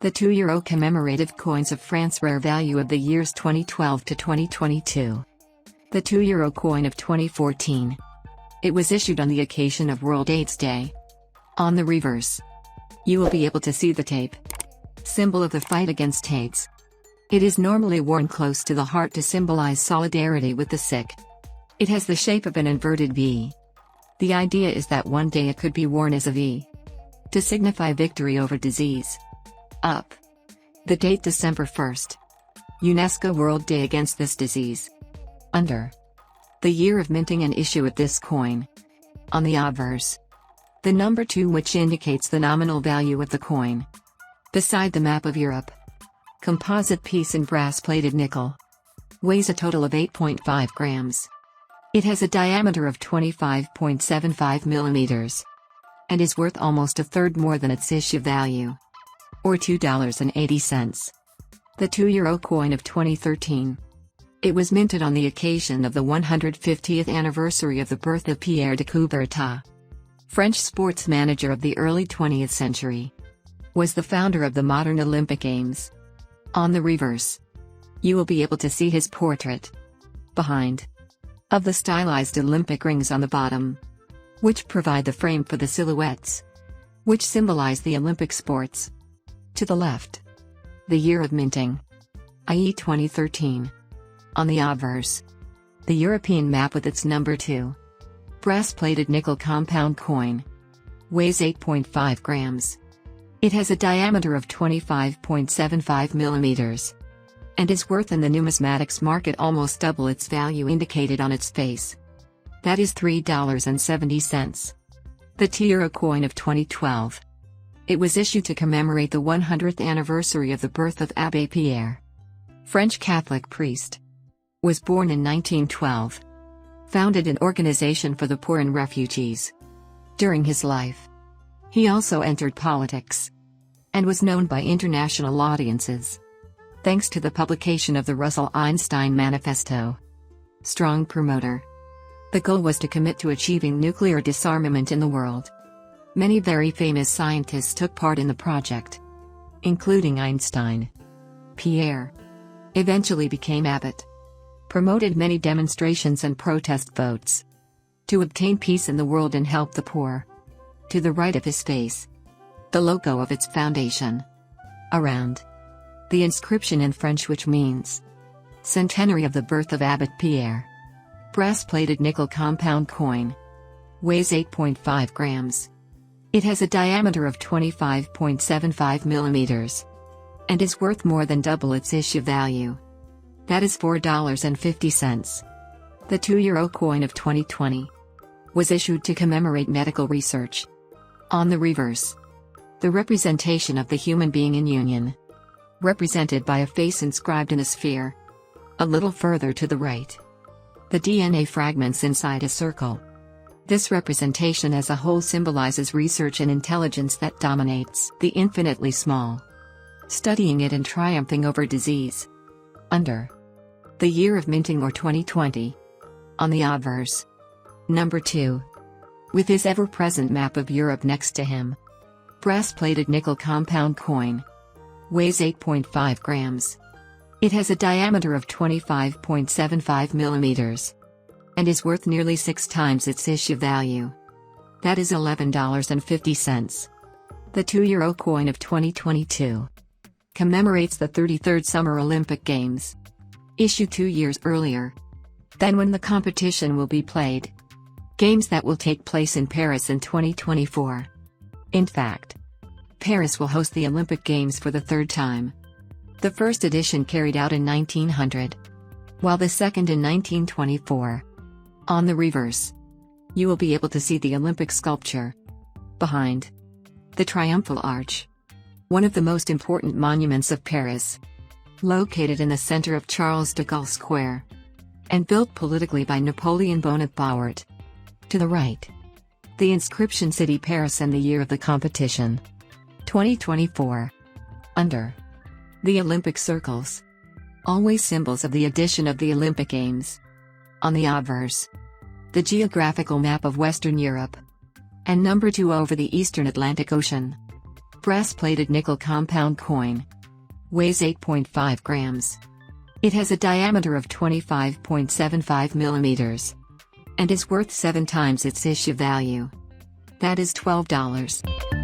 The €2 commemorative coins of France, rare value of the years 2012 to 2022. The €2 coin of 2014. It was issued on the occasion of World AIDS Day. On the reverse, you will be able to see the tape, symbol of the fight against AIDS. It is normally worn close to the heart to symbolize solidarity with the sick. It has the shape of an inverted V. The idea is that one day it could be worn as a V, to signify victory over disease. Up. The date December 1st. UNESCO World Day Against This Disease. Under. The year of minting and issue of this coin. On the obverse. The number 2, which indicates the nominal value of the coin. Beside the map of Europe. Composite piece in brass-plated nickel. Weighs a total of 8.5 grams. It has a diameter of 25.75 millimeters. And is worth almost a third more than its issue value. Or $2.80. The €2 coin of 2013. It was minted on the occasion of the 150th anniversary of the birth of Pierre de Coubertin, French sports manager of the early 20th century. Was the founder of the modern Olympic Games. On the reverse, you will be able to see his portrait. Behind. Of the stylized Olympic rings on the bottom, which provide the frame for the silhouettes, which symbolize the Olympic sports. To the left. The year of minting, i.e. 2013. On the obverse. The European map with its number 2. Brass-plated nickel compound coin. Weighs 8.5 grams. It has a diameter of 25.75 millimeters. And is worth in the numismatics market almost double its value indicated on its face. That is $3.70. The €2 coin of 2012. It was issued to commemorate the 100th anniversary of the birth of Abbé Pierre, French Catholic priest. Was born in 1912. Founded an organization for the poor and refugees. During his life, he also entered politics, and was known by international audiences, thanks to the publication of the Russell-Einstein Manifesto. Strong promoter. The goal was to commit to achieving nuclear disarmament in the world. Many very famous scientists took part in the project, including Einstein. Pierre eventually became abbot. Promoted many demonstrations and protest votes to obtain peace in the world and help the poor. To the right of his face, the logo of its foundation. Around, the inscription in French, which means Centenary of the birth of Abbot Pierre. Brass-plated nickel compound coin. Weighs 8.5 grams. It has a diameter of 25.75 millimeters. And is worth more than double its issue value. That is $4.50. The €2 coin of 2020. Was issued to commemorate medical research. On the reverse. The representation of the human being in union. Represented by a face inscribed in a sphere. A little further to the right. The DNA fragments inside a circle. This representation as a whole symbolizes research and intelligence that dominates the infinitely small. Studying it and triumphing over disease. Under. The year of minting, or 2020. On the obverse. Number 2. With his ever-present map of Europe next to him. Brass-plated nickel compound coin. Weighs 8.5 grams. It has a diameter of 25.75 millimeters. And is worth nearly 6 times its issue value. That is $11.50. The €2 coin of 2022. Commemorates the 33rd Summer Olympic Games. Issued 2 years earlier than when the competition will be played. Games that will take place in Paris in 2024. In fact, Paris will host the Olympic Games for the 3rd time. The first edition carried out in 1900, while the second in 1924. On the reverse, you will be able to see the Olympic sculpture. Behind, the Triumphal Arch. One of the most important monuments of Paris. Located in the center of Charles de Gaulle Square. And built politically by Napoleon Bonaparte. To the right, the inscription City Paris and the year of the competition. 2024. Under. The Olympic circles. Always symbols of the addition of the Olympic Games. On the obverse, the geographical map of Western Europe. And number 2 over the Eastern Atlantic Ocean. brass-plated nickel compound coin. Weighs 8.5 grams. It has a diameter of 25.75 millimeters. And is worth 7 times its issue value. That is $12.